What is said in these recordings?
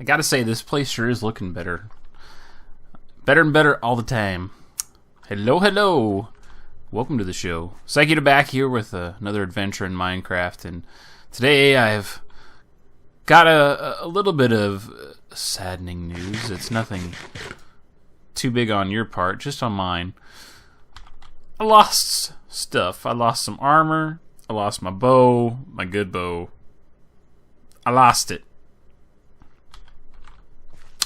gotta say, this place sure is looking better. Better and better all the time. Hello, hello. Welcome to the show. SykoYoda back here with another adventure in Minecraft, and today I've got a little bit of saddening news. It's nothing too big on your part, just on mine. I lost stuff. I lost some armor. I lost my bow, my good bow. I lost it.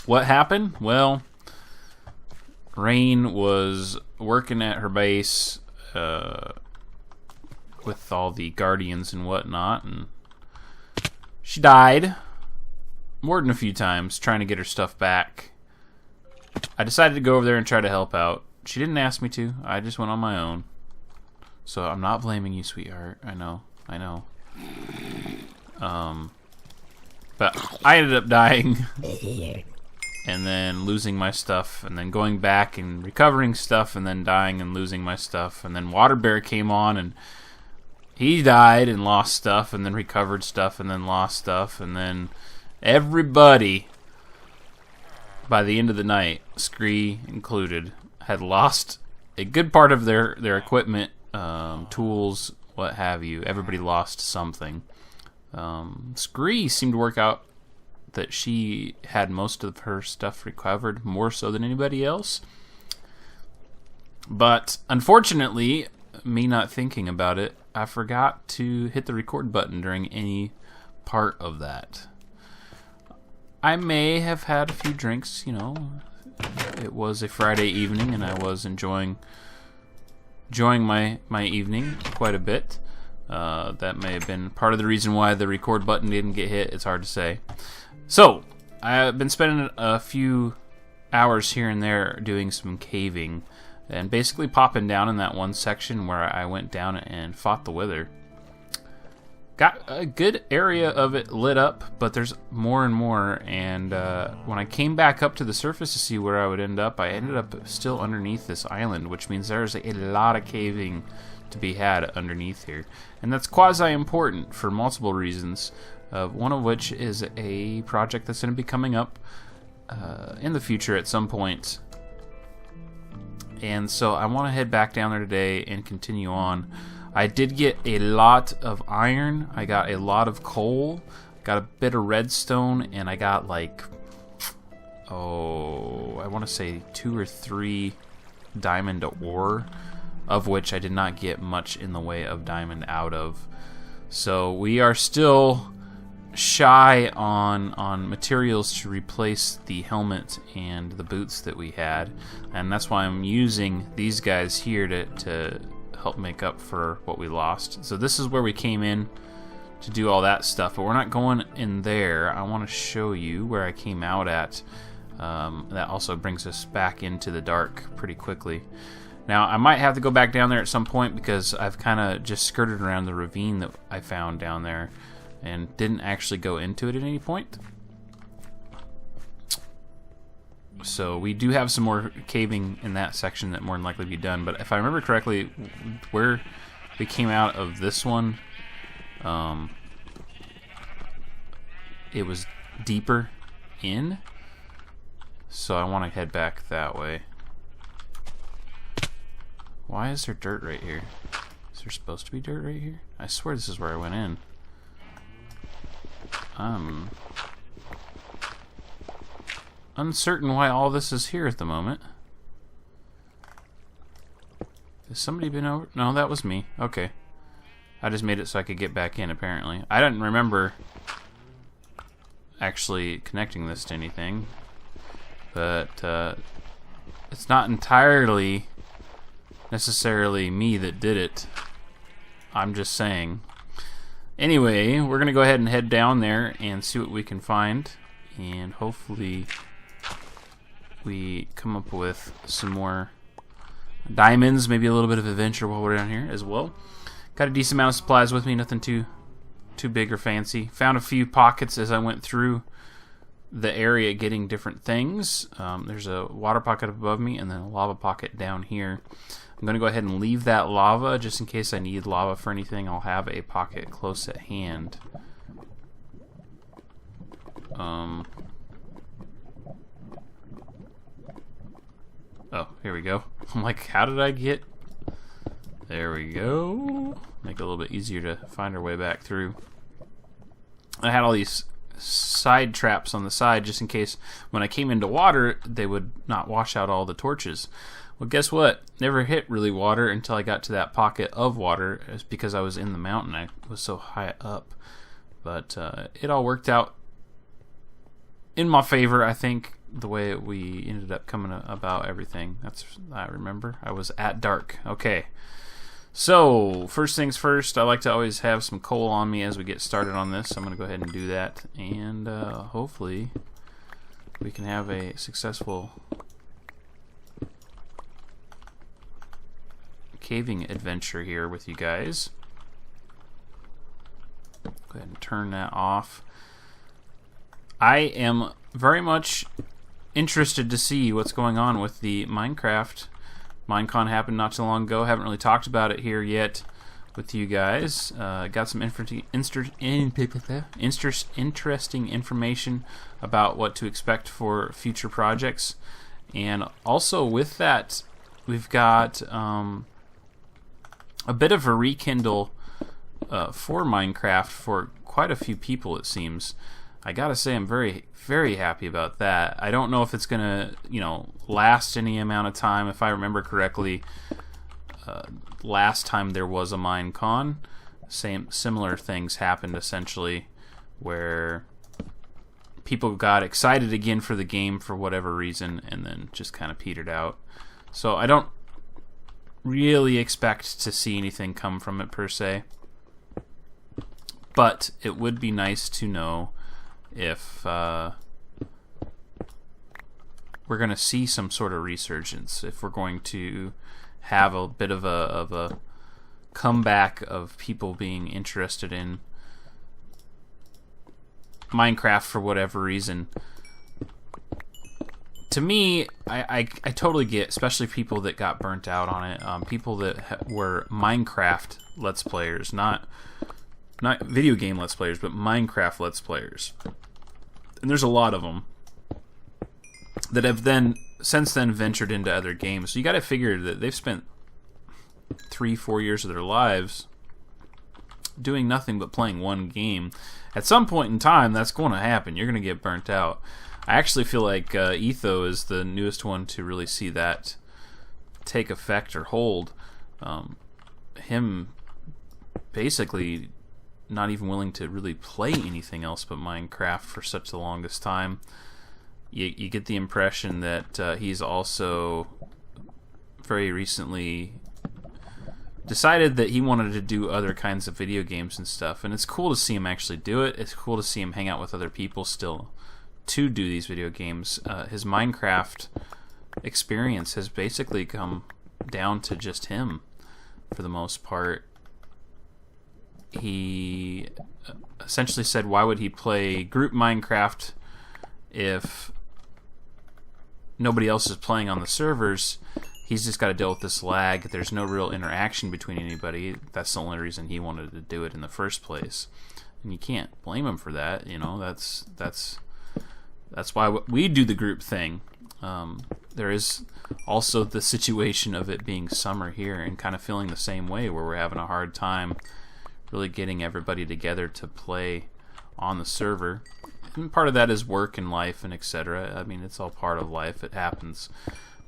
What happened? Well, Rain was working at her base with all the guardians and whatnot, and she died more than a few times trying to get her stuff back. I decided to go over there and try to help out. She didn't ask me to. I just went on my own. So I'm not blaming you, sweetheart. I know. But I ended up dying and then losing my stuff, and then going back and recovering stuff, and then dying and losing my stuff, and then Water Bear came on and he died and lost stuff, and then recovered stuff, and then lost stuff, and then everybody by the end of the night, Scree included, had lost a good part of their equipment, tools, what have you. Everybody lost something. Scree seemed to work out that she had most of her stuff recovered, more so than anybody else. But unfortunately, me not thinking about it, I forgot to hit the record button during any part of that. I may have had a few drinks, you know. It was a Friday evening, and I was enjoying my evening quite a bit. That may have been part of the reason why the record button didn't get hit. It's hard to say. So, I've been spending a few hours here and there doing some caving, and basically popping down in that one section where I went down and fought the Wither. Got a good area of it lit up, but there's more and more, and when I came back up to the surface to see where I would end up, I ended up still underneath this island, which means there's a lot of caving to be had underneath here. And that's quasi-important for multiple reasons, one of which is a project that's going to be coming up in the future at some point. And so I want to head back down there today and continue on. I did get a lot of iron, I got a lot of coal, got a bit of redstone, and I got like, I want to say 2 or 3 diamond ore, of which I did not get much in the way of diamond out of. So we are still shy on materials to replace the helmet and the boots that we had, and that's why I'm using these guys here to help make up for what we lost. So this is where we came in to do all that stuff, but we're not going in there. I want to show you where I came out at. That also brings us back into the dark pretty quickly. Now I might have to go back down there at some point because I've kind of just skirted around the ravine that I found down there and didn't actually go into it at any point. So we do have some more caving in that section that more than likely be done. But if I remember correctly, where we came out of this one, it was deeper in. So I want to head back that way. Why is there dirt right here? Is there supposed to be dirt right here? I swear this is where I went in. Uncertain why all this is here at the moment. Has somebody been over? No, that was me. Okay. I just made it so I could get back in, apparently. I didn't remember actually connecting this to anything. But it's not entirely necessarily me that did it. I'm just saying. Anyway, we're going to go ahead and head down there and see what we can find. And hopefully we come up with some more diamonds, maybe a little bit of adventure while we're down here as well. Got a decent amount of supplies with me, nothing too big or fancy. Found a few pockets as I went through the area getting different things. There's a water pocket above me and then a lava pocket down here. I'm going to go ahead and leave that lava just in case I need lava for anything. I'll have a pocket close at hand. Oh, here we go. I'm like, how did I get... There we go. Make it a little bit easier to find our way back through. I had all these side traps on the side just in case when I came into water, they would not wash out all the torches. Well, guess what? Never hit really water until I got to that pocket of water. It's because I was in the mountain. I was so high up. But it all worked out in my favor, I think, the way we ended up coming about everything. I remember. I was at dark. Okay. So, first things first, I like to always have some coal on me as we get started on this. I'm going to go ahead and do that. And hopefully we can have a successful caving adventure here with you guys. Go ahead and turn that off. I am very much interested to see what's going on with the Minecraft. Minecon happened not too long ago. Haven't really talked about it here yet with you guys. Got some interesting information about what to expect for future projects. And also with that, we've got a bit of a rekindle for Minecraft for quite a few people, it seems. I gotta say, I'm very, very happy about that. I don't know if it's gonna, last any amount of time. If I remember correctly, last time there was a Minecon, similar things happened essentially, where people got excited again for the game for whatever reason, and then just kind of petered out. So I don't really expect to see anything come from it per se, but it would be nice to know if we're going to see some sort of resurgence, if we're going to have a bit of a comeback of people being interested in Minecraft for whatever reason. To me, I totally get, especially people that got burnt out on it, people that were Minecraft Let's Players, not video game Let's Players, but Minecraft Let's Players. And there's a lot of them that have since then ventured into other games. So you got to figure that they've spent 3-4 years of their lives doing nothing but playing one game. At some point in time, that's going to happen. You're going to get burnt out. I actually feel like Etho is the newest one to really see that take effect or hold. Him basically not even willing to really play anything else but Minecraft for such the longest time. You get the impression that he's also very recently decided that he wanted to do other kinds of video games and stuff, and it's cool to see him actually do it. It's cool to see him hang out with other people still to do these video games. His Minecraft experience has basically come down to just him for the most part. He essentially said, why would he play group Minecraft if nobody else is playing on the servers? He's just got to deal with this lag. There's no real interaction between anybody. That's the only reason he wanted to do it in the first place. And you can't blame him for that. That's why we do the group thing. There is also the situation of it being summer here and kind of feeling the same way, where we're having a hard time really getting everybody together to play on the server. And part of that is work and life and etc. I mean, it's all part of life. It happens.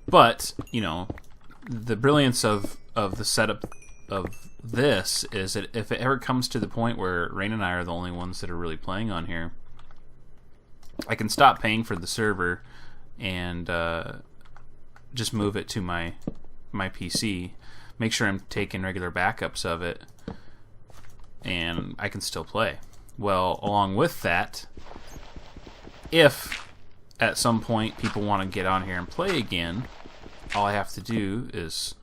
But, the brilliance of the setup of this is that if it ever comes to the point where Rain and I are the only ones that are really playing on here, I can stop paying for the server and just move it to my PC, make sure I'm taking regular backups of it, and I can still play. Well, along with that, if at some point people want to get on here and play again, all I have to do is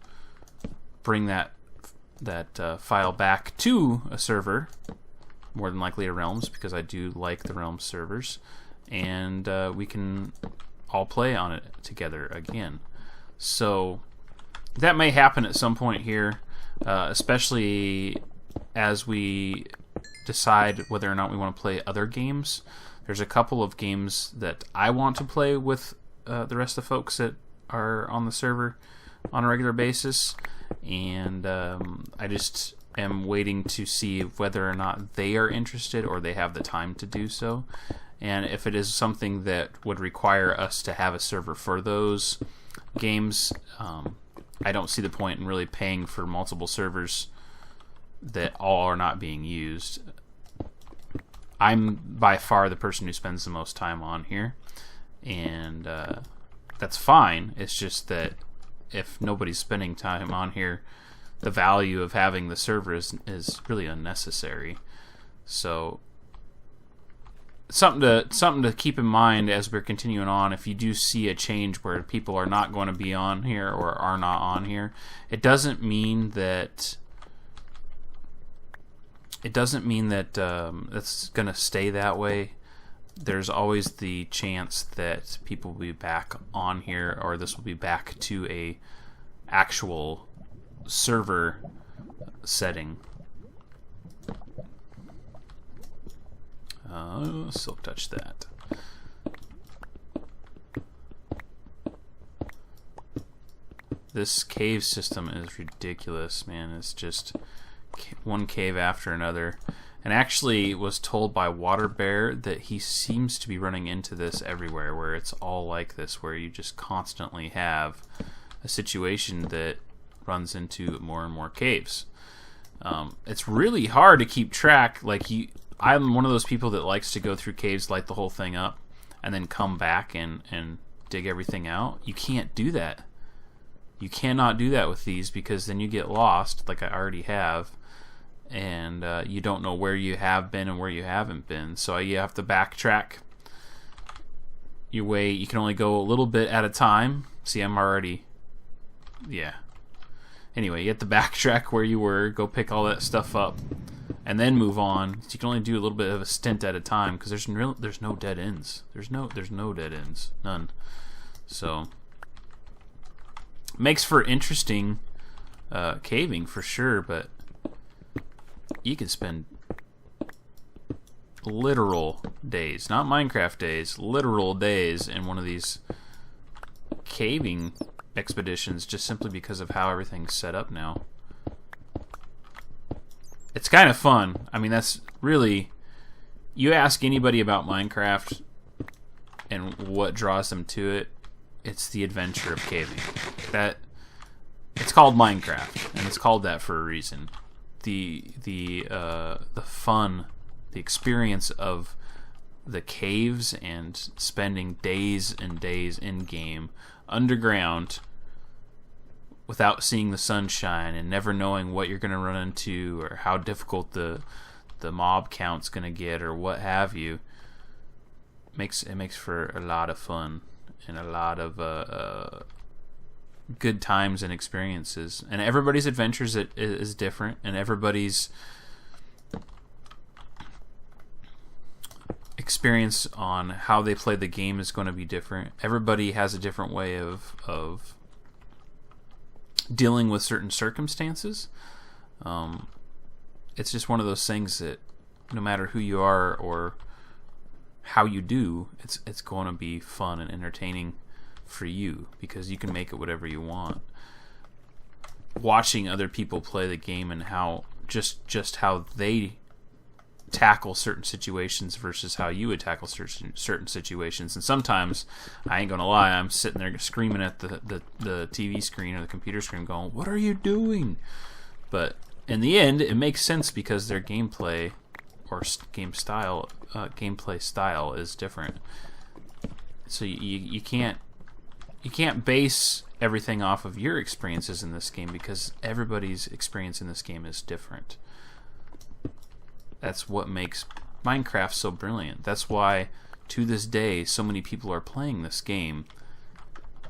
bring that file back to a server, more than likely a Realms, because I do like the Realms servers, and we can all play on it together again. So that may happen at some point here, especially as we decide whether or not we want to play other games. There's a couple of games that I want to play with the rest of the folks that are on the server on a regular basis, and I just am waiting to see whether or not they are interested or they have the time to do so. And if it is something that would require us to have a server for those games, I don't see the point in really paying for multiple servers that all are not being used. I'm by far the person who spends the most time on here, and that's fine. It's just that if nobody's spending time on here, the value of having the server is really unnecessary. So something to keep in mind as we're continuing on. If you do see a change where people are not going to be on here or are not on here, it doesn't mean that it's going to stay that way. There's always the chance that people will be back on here, or this will be back to a actual server setting. Silk touch that. This cave system is ridiculous, man. It's just one cave after another. And actually was told by Water Bear that he seems to be running into this everywhere, where it's all like this, where you just constantly have a situation that runs into more and more caves. It's really hard to keep track. I'm one of those people that likes to go through caves, light the whole thing up, and then come back and dig everything out. You can't do that. You cannot do that with these, because then you get lost, like I already have, and you don't know where you have been and where you haven't been. So you have to backtrack. You can only go a little bit at a time. See, I'm already... Yeah. Anyway, you have to backtrack where you were, go pick all that stuff up, and then move on. So you can only do a little bit of a stint at a time, because there's no dead ends. There's no dead ends. None. So makes for interesting caving for sure, but you can spend literal days, not Minecraft days, literal days in one of these caving expeditions, just simply because of how everything's set up now. It's kind of fun. I mean, that's really... You ask anybody about Minecraft and what draws them to it, it's the adventure of caving. It's called Minecraft, and it's called that for a reason. The fun, the experience of the caves and spending days and days in game underground without seeing the sunshine and never knowing what you're going to run into or how difficult the mob count's going to get or what have you. It makes for a lot of fun and a lot of good times and experiences. And everybody's adventures is different, and everybody's experience on how they play the game is going to be different. Everybody has a different way of dealing with certain circumstances. It's just one of those things that no matter who you are or how you do, it's going to be fun and entertaining for you, because you can make it whatever you want. Watching other people play the game and how just how they tackle certain situations versus how you would tackle certain situations. And sometimes, I ain't gonna lie, I'm sitting there screaming at the TV screen or the computer screen going, what are you doing? But in the end, it makes sense because their gameplay or gameplay style is different. So you can't base everything off of your experiences in this game, because everybody's experience in this game is different. That's what makes Minecraft so brilliant. That's why, to this day, so many people are playing this game.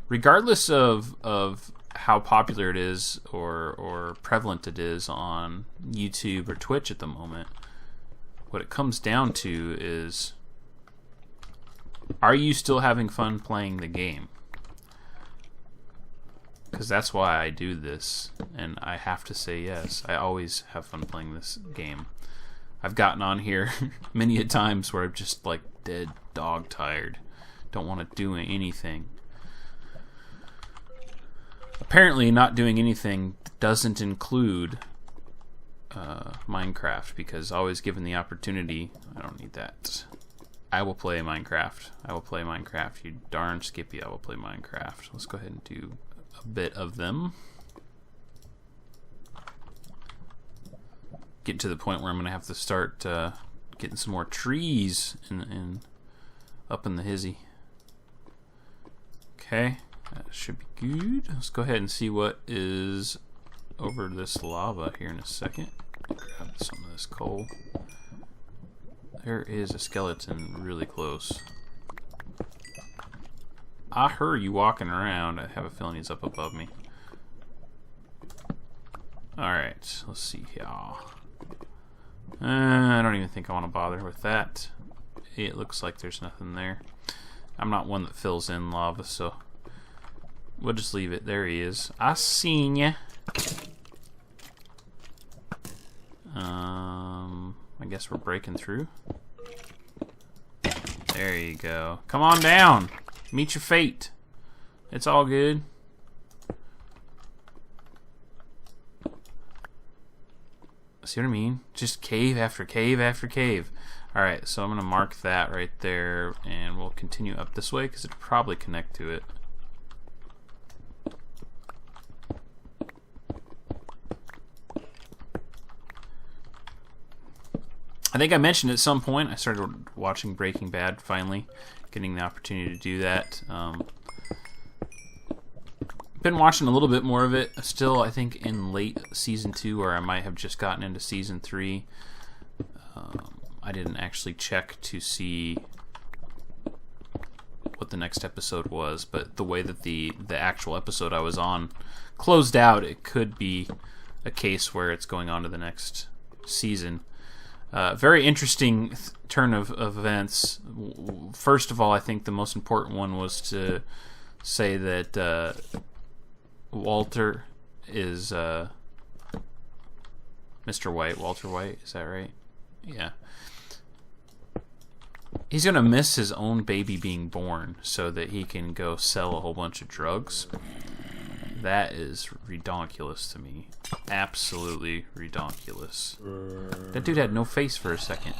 Regardless of how popular it is or prevalent it is on YouTube or Twitch at the moment, what it comes down to is, are you still having fun playing the game? Because that's why I do this, and I have to say yes. I always have fun playing this game. I've gotten on here many a times where I'm just like dead dog tired, don't want to do anything. Apparently, not doing anything doesn't include Minecraft, because always given the opportunity, I don't need that. I will play Minecraft. I will play Minecraft. You darn Skippy, I will play Minecraft. Let's go ahead and do a bit of them. Get to the point where I'm going to have to start getting some more trees up in the hizzy. Okay, that should be good. Let's go ahead and see what is over this lava here in a second. Grab some of this coal. There is a skeleton really close. I heard you walking around. I have a feeling he's up above me. Alright, let's see here. I don't even think I want to bother with that. It looks like there's nothing there. I'm not one that fills in lava, so we'll just leave it. There he is. I seen ya. I guess we're breaking through. There you go. Come on down. Meet your fate. It's all good. See what I mean? Just cave after cave after cave. Alright, so I'm going to mark that right there, and we'll continue up this way because it'll probably connect to it. I think I mentioned at some point I started watching Breaking Bad, finally getting the opportunity to do that. Been watching a little bit more of it. Still, I think in late season 2, or I might have just gotten into season 3. I didn't actually check to see what the next episode was, but the way that the actual episode I was on closed out, it could be a case where it's going on to the next season. Very interesting turn of events. First of all, I think the most important one was to say that Walter is Mr. White. Walter White, is that right? Yeah. He's going to miss his own baby being born so that he can go sell a whole bunch of drugs. That is redonkulous to me. Absolutely redonkulous. That dude had no face for a second.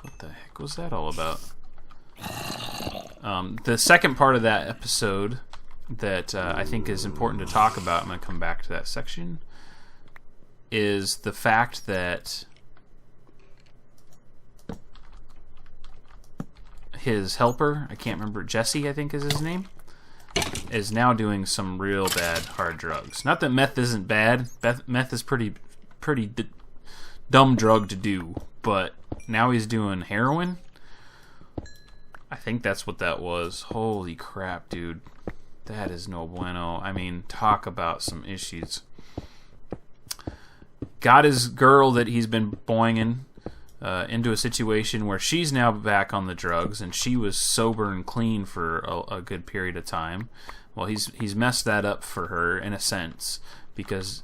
What the heck was that all about? The second part of that episode that I think is important to talk about, I'm going to come back to that section, is the fact that his helper, I can't remember, Jesse I think is his name, is now doing some real bad hard drugs. Not that meth isn't bad. Meth is pretty dumb drug to do, but now he's doing heroin. I think that's what that was. Holy crap, dude. That is no bueno. I mean, talk about some issues. Got his girl that he's been boinging into a situation where she's now back on the drugs, and she was sober and clean for a good period of time. Well, he's messed that up for her in a sense, because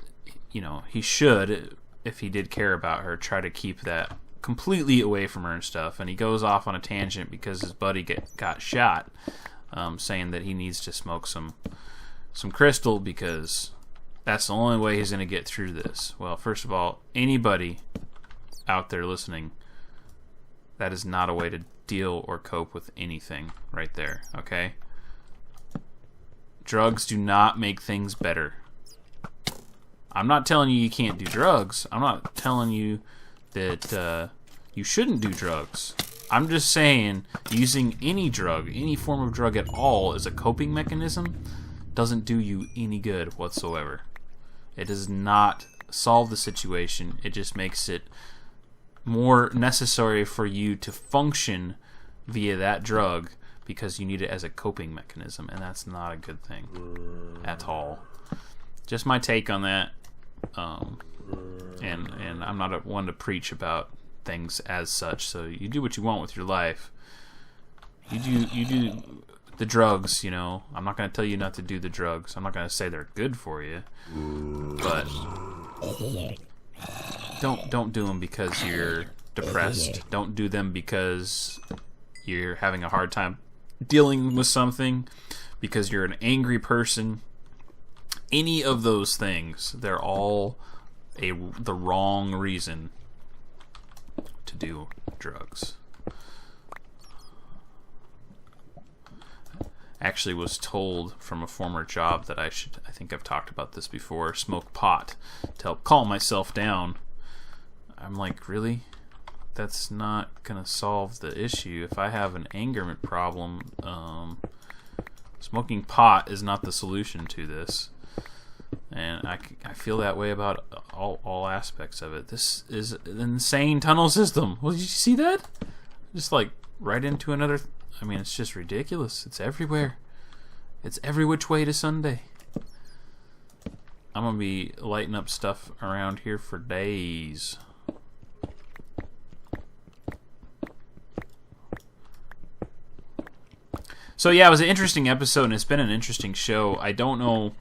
you know he should, if he did care about her, try to keep that completely away from her and stuff. And he goes off on a tangent because his buddy got shot, saying that he needs to smoke some crystal because that's the only way he's going to get through this. Well, first of all, anybody out there listening, that is not a way to deal or cope with anything right there, okay? Drugs do not make things better. I'm not telling you can't do drugs. I'm not telling you that you shouldn't do drugs. I'm just saying using any drug, any form of drug at all as a coping mechanism doesn't do you any good whatsoever. It does not solve the situation. It just makes it more necessary for you to function via that drug because you need it as a coping mechanism, and that's not a good thing at all. Just my take on that. And I'm not one to preach about things as such. So you do what you want with your life. You do the drugs. You know, I'm not going to tell you not to do the drugs. I'm not going to say they're good for you, but don't do them because you're depressed. Don't do them because you're having a hard time dealing with something, because you're an angry person. any of those things. They're all the wrong reason to do drugs. Actually was told from a former job that I think I've talked about this before, smoke pot to help calm myself down. I'm like, really? That's not gonna solve the issue. If I have an anger problem, smoking pot is not the solution to this. And I feel that way about all aspects of it. This is an insane tunnel system. Well, did you see that? Just like right into another... I mean, it's just ridiculous. It's everywhere. It's every which way to Sunday. I'm going to be lighting up stuff around here for days. So yeah, it was an interesting episode, and it's been an interesting show. I don't know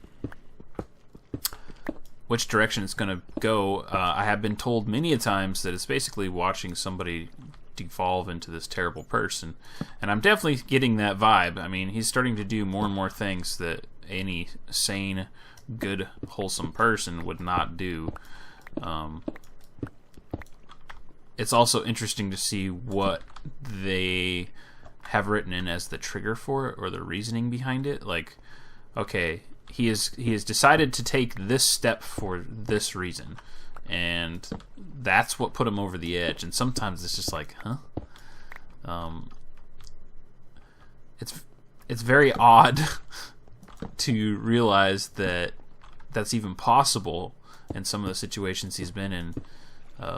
which direction it's going to go. I have been told many a times that it's basically watching somebody devolve into this terrible person, and I'm definitely getting that vibe. I mean, he's starting to do more and more things that any sane, good, wholesome person would not do. It's also interesting to see what they have written in as the trigger for it, or the reasoning behind it. Like, okay, he has decided to take this step for this reason, and that's what put him over the edge. And sometimes it's just like, huh? It's very odd to realize that that's even possible in some of the situations he's been in,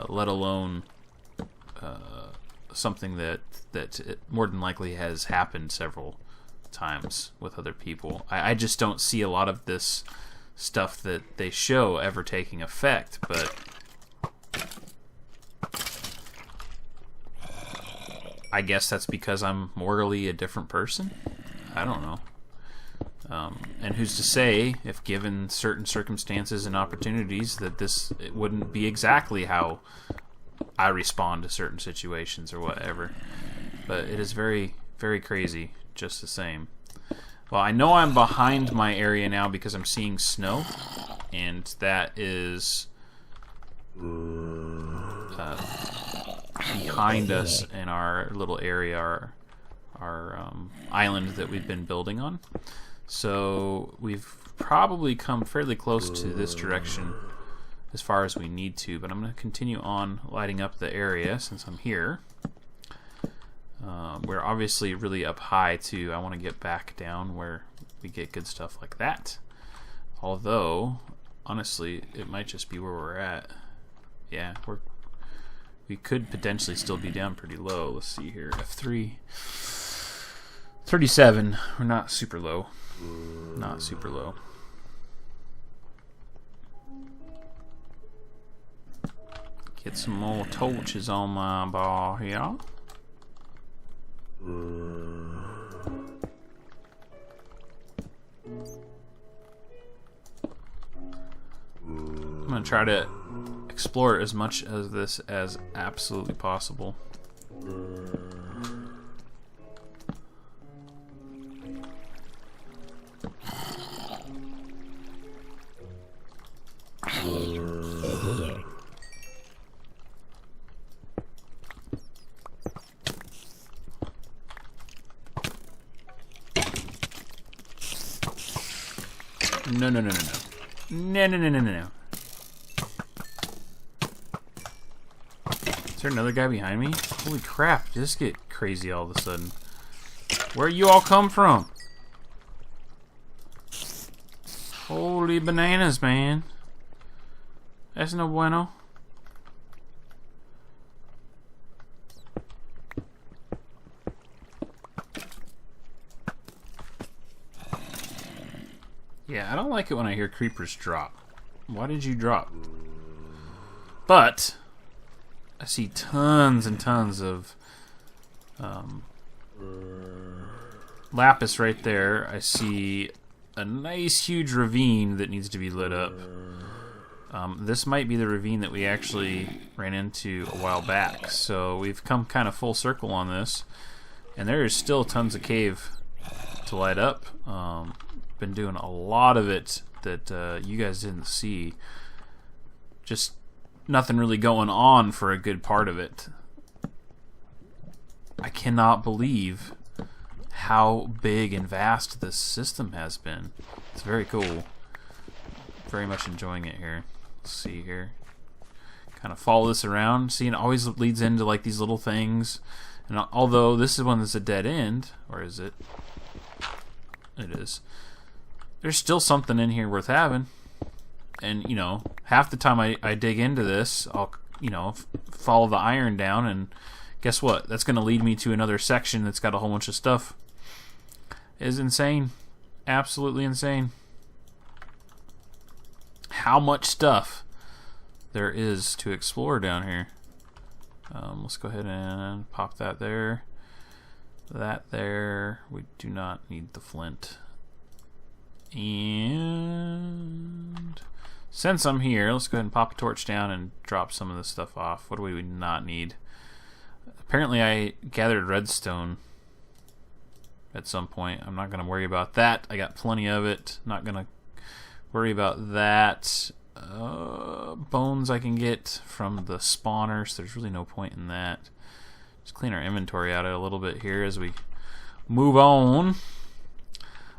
let alone something that more than likely has happened several times with other people. I just don't see a lot of this stuff that they show ever taking effect, but I guess that's because I'm morally a different person. I don't know. And who's to say, if given certain circumstances and opportunities, that it wouldn't be exactly how I respond to certain situations or whatever. But it is very, very crazy just the same. Well, I know I'm behind my area now because I'm seeing snow, and that is behind us in our little area, our island that we've been building on. So we've probably come fairly close to this direction as far as we need to, but I'm going to continue on lighting up the area since I'm here. We're obviously really up high too. I want to get back down where we get good stuff like that. Although, honestly, it might just be where we're at. Yeah, we could potentially still be down pretty low. Let's see here. F3. 37. We're not super low. Not super low. Get some more torches on my bar here. I'm gonna try to explore as much of this as absolutely possible. No. Is there another guy behind me? Holy crap, just get crazy all of a sudden. Where you all come from? Holy bananas, man. That's no bueno. Yeah, I don't like it when I hear creepers drop. Why did you drop? But I see tons and tons of lapis right there. I see a nice huge ravine that needs to be lit up. This might be the ravine that we actually ran into a while back. So we've come kind of full circle on this. And there is still tons of cave to light up. Been doing a lot of it that you guys didn't see. Just nothing really going on for a good part of it. I cannot believe how big and vast this system has been. It's very cool. Very much enjoying it here. Let's see here. Kind of follow this around. See, it always leads into like these little things. And although this is one that's a dead end, or is it? It is. There's still something in here worth having. And, you know, half the time I dig into this, I'll, you know, follow the iron down, and guess what? That's going to lead me to another section that's got a whole bunch of stuff. It is insane. Absolutely insane. How much stuff there is to explore down here. Let's go ahead and pop that there. That there. We do not need the flint. And since I'm here, let's go ahead and pop a torch down and drop some of this stuff off. What do we not need? Apparently I gathered redstone at some point. I'm not going to worry about that. I got plenty of it. Not going to worry about that. Bones I can get from the spawner, so there's really no point in that. Just clean our inventory out a little bit here as we move on.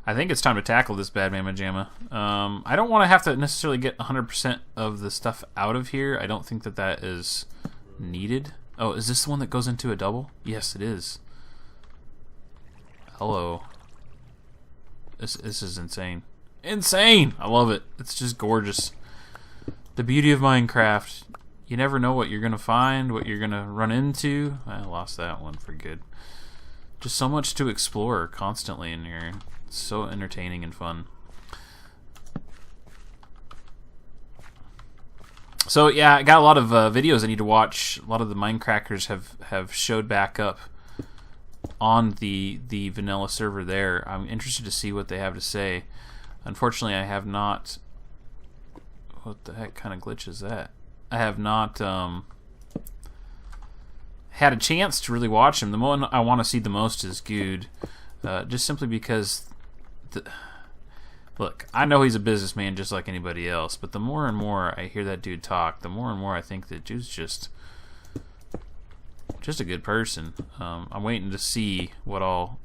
I think it's time to tackle this bad mamma jamma. I don't want to have to necessarily get 100% of the stuff out of here. I don't think that that is needed. Oh, is this the one that goes into a double? Yes, it is. Hello. This is insane. Insane! I love it. It's just gorgeous. The beauty of Minecraft. You never know what you're going to find, what you're going to run into. I lost that one for good. Just so much to explore constantly in here. It's so entertaining and fun. So yeah, I got a lot of videos I need to watch. A lot of the Minecrackers have showed back up on the vanilla server there. I'm interested to see what they have to say. Unfortunately, I have not... What the heck kind of glitch is that? I have not had a chance to really watch them. The one I want to see the most is Good. Just simply because... Look, I know he's a businessman just like anybody else, but the more and more I hear that dude talk, the more and more I think that dude's just a good person. I'm waiting to see what all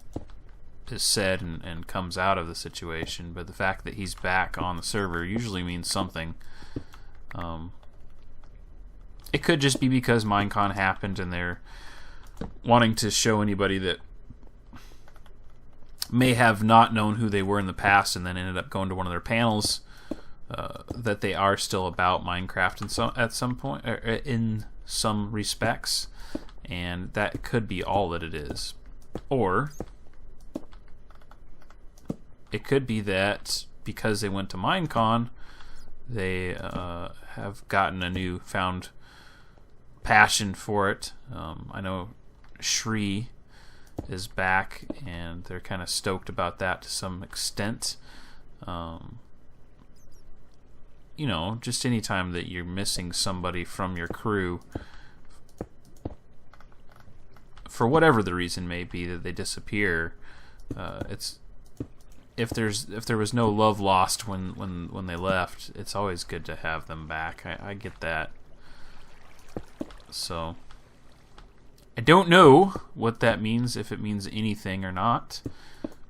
is said and comes out of the situation, but the fact that he's back on the server usually means something. It could just be because Minecon happened and they're wanting to show anybody that may have not known who they were in the past and then ended up going to one of their panels that they are still about Minecraft at some point, or in some respects, and that could be all that it is. Or it could be that because they went to Minecon, they have gotten a newfound passion for it. I know Shri is back, and they're kind of stoked about that to some extent. You know, just any time that you're missing somebody from your crew, for whatever the reason may be that they disappear, it's if there was no love lost when they left, it's always good to have them back. I get that. So I don't know what that means, if it means anything or not,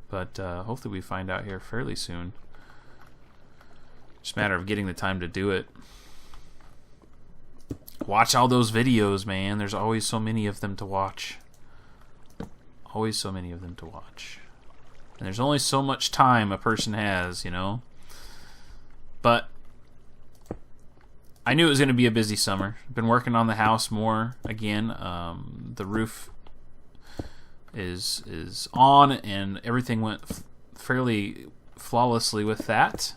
but hopefully we find out here fairly soon. Just a matter of getting the time to do it. Watch all those videos, man. There's always so many of them to watch. Always so many of them to watch. And there's only so much time a person has, you know. But I knew it was going to be a busy summer. Been working on the house more again. The roof is on, and everything went fairly flawlessly with that.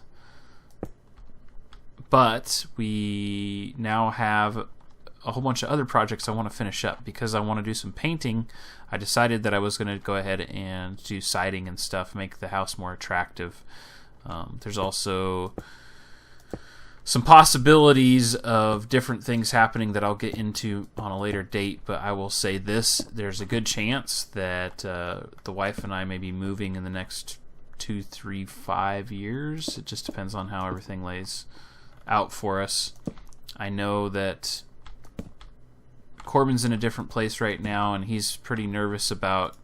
But we now have a whole bunch of other projects I want to finish up because I want to do some painting. I decided that I was going to go ahead and do siding and stuff, make the house more attractive. There's also some possibilities of different things happening that I'll get into on a later date, but I will say this: there's a good chance that the wife and I may be moving in the next 2, 3, 5 years. It just depends on how everything lays out for us. I know that Corbin's in a different place right now, and he's pretty nervous about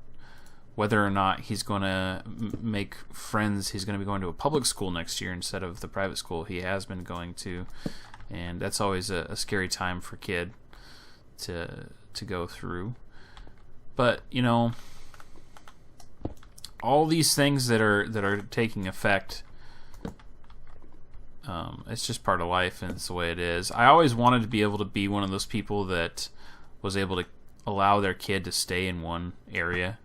whether or not he's going to make friends. He's going to be going to a public school next year instead of the private school he has been going to, and that's always a scary time for a kid to go through. But you know, all these things that are taking effect, it's just part of life, and it's the way it is. I always wanted to be able to be one of those people that was able to allow their kid to stay in one area,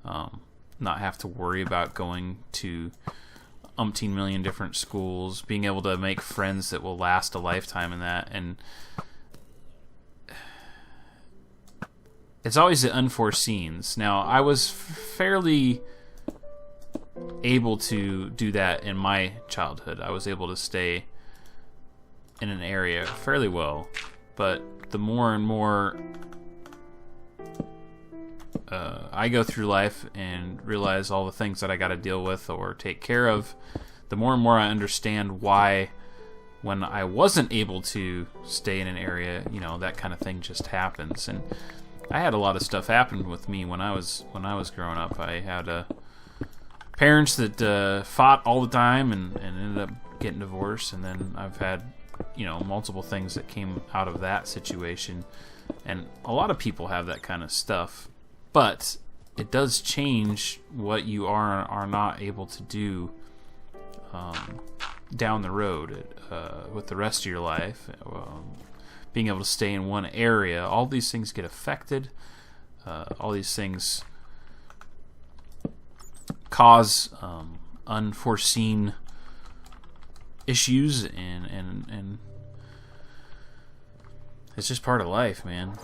not have to worry about going to umpteen million different schools, being able to make friends that will last a lifetime in that. And it's always the unforeseens. Now, I was fairly able to do that in my childhood. I was able to stay in an area fairly well, but the more and more I go through life and realize all the things that I got to deal with or take care of, the more and more I understand why, when I wasn't able to stay in an area, you know, that kind of thing just happens. And I had a lot of stuff happen with me when I was growing up. I had parents that fought all the time and ended up getting divorced, and then I've had, you know, multiple things that came out of that situation. And a lot of people have that kind of stuff, but it does change what you are not able to do down the road with the rest of your life. Being able to stay in one area, all these things get affected. All these things cause unforeseen issues, and it's just part of life, man.